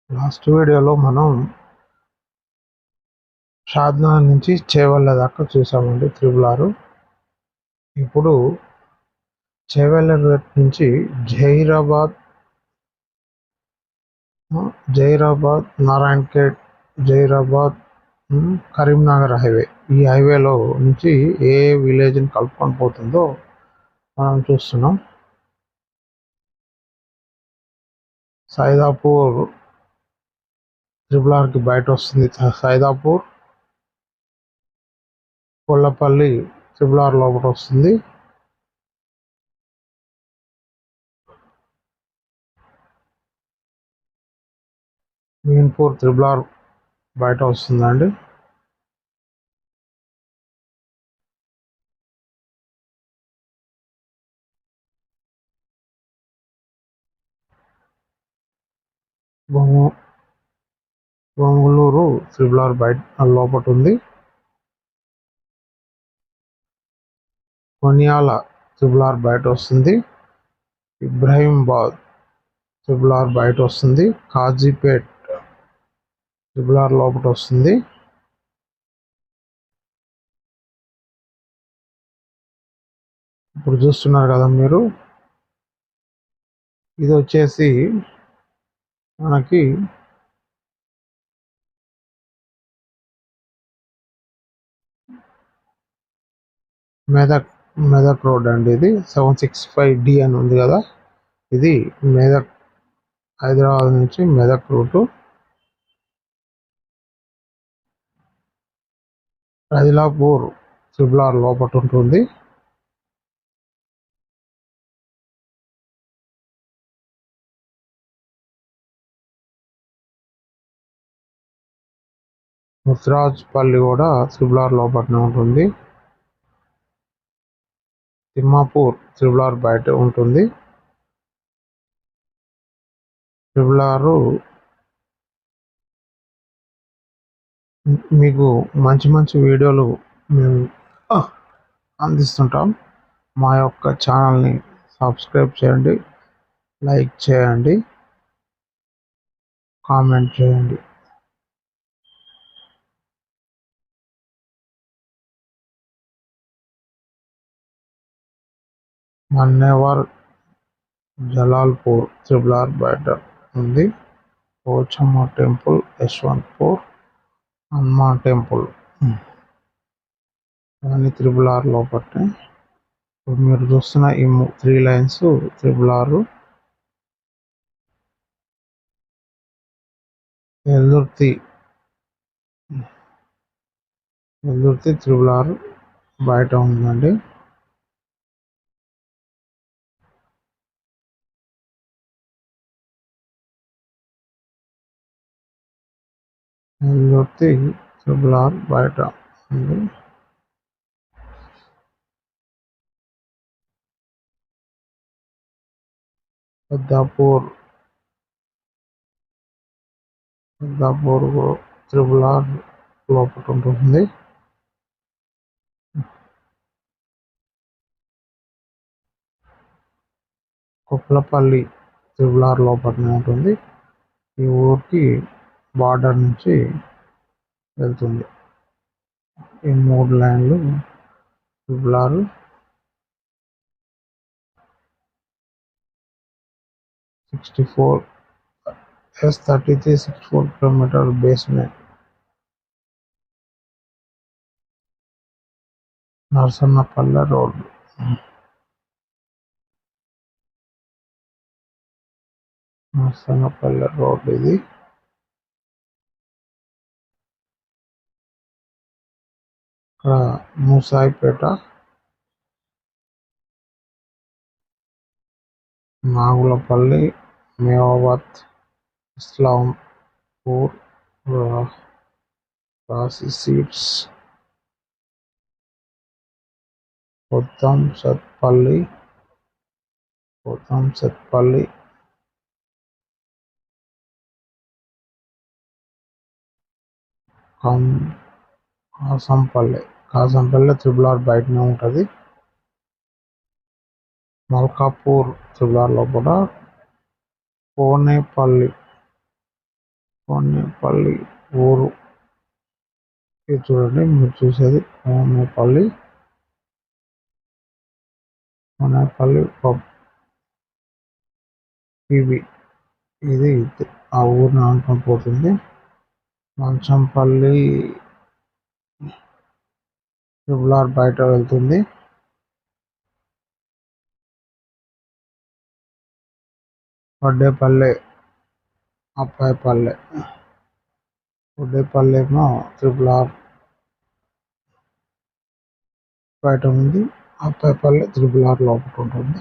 Last వీడియోలో మనం షాద్నా నుంచి చేవెళ్ళ దాకా చూసామండి త్రిబుల్ 6. ఇప్పుడు చేవెళ్ళ నుంచి జహీరాబాద్, నారాయణఖేడ్, జహీరాబాద్, కరీంనగర్ హైవే. ఈ హైవేలో నుంచి ఏ విలేజ్ని కలుపుకొని పోతుందో మనం చూస్తున్నాం. సైదాపూర్ త్రిబుల్ 6కి బయట వస్తుంది. సైదాపూర్, కొల్లపల్లి త్రిబుల్ 6 లోపల వస్తుంది. మీన్పూర్ త్రిబుల్ 6 బయట వస్తుందండి. బొంగుళూరు త్రిబుల్ 6 బయట లోపల ఉంది. కొనియాల త్రిబుల్ 6 బయట వస్తుంది. ఇబ్రహీంబాద్ త్రిబుల్ 6 బయట వస్తుంది. కాజీపేట్ త్రిబుల్ 6 లోపల వస్తుంది. ఇప్పుడు చూస్తున్నారు కదా మీరు, ఇది వచ్చేసి మనకి మెదక్ రోడ్ అండి. ఇది 765D అని ఉంది కదా, ఇది మెదక్, హైదరాబాద్ నుంచి మెదక్ రూటు. రజిలాపూర్ త్రిబుల్ 6 లోపల ఉంటుంది. ముత్రాజ్పల్లి కూడా త్రిబుల్ 6 లోపలనే ఉంటుంది. తిమ్మాపూర్ త్రిబుల్ 6 బయట ఉంటుంది. త్రిబుల్ 6 మీకు మంచి మంచి వీడియోలు మేము అందిస్తుంటాం. మా యొక్క ఛానల్ని సబ్స్క్రైబ్ చేయండి, లైక్ చేయండి, కామెంట్ చేయండి. మన్నేవర్ జలాల్పూర్ త్రిబుల్ 6 బయట ఉంది. పోచమ్మ టెంపుల్, యశ్వంత్పూర్, హనుమాన్ టెంపుల్ అన్ని త్రిబుల్ 6 లోపలనే. ఇప్పుడు మీరు చూస్తున్న ఈ 3 లైన్స్ త్రిబుల్ 6. వెల్దుర్తి త్రిబుల్ 6 బయట ఉందండి. వెల్దుర్తి త్రిబుల్ 6 బయట ఉంది. పెద్దాపూర్ త్రిబుల్ 6 లోపల ఉంటుంది. కొప్పలపల్లి త్రిబుల్ 6 లోపలనే ఉంటుంది. ఈ ఊరికి బార్డర్ నుంచి వెళ్తుంది ఈ 3 లైన్లు triple 6. 64 S33 64 kilometre basement. Narsannapalle road. ఇది ఇక్కడ మూసాయిపేట, నాగులపల్లి, మేవావత్, ఇస్లాంపూర్, రాశి సీడ్స్, పోతంసత్పల్లి, కాసంపల్లి త్రిబుల్ 6 బయటనే ఉంటుంది. మల్కాపూర్ త్రిబుల్ 6 లోపల. కోనేపల్లి కోనేపల్లి ఊరు. ఇది చూడండి, మీరు చూసేది కోనేపల్లి పబ్. ఇది ఇది ఆ ఊరిని ఆనుకొని పోతుంది. మంచంపల్లి ట్రిపుల్ R బయట వెళ్తుంది. వడ్డేపల్లె అప్పాయిపల్లె. వడ్డేపల్లె ఏమో ట్రిపుల్ R బయట ఉంది. అప్పాయిపల్లె ట్రిపుల్ R లోపల ఉంటుంది.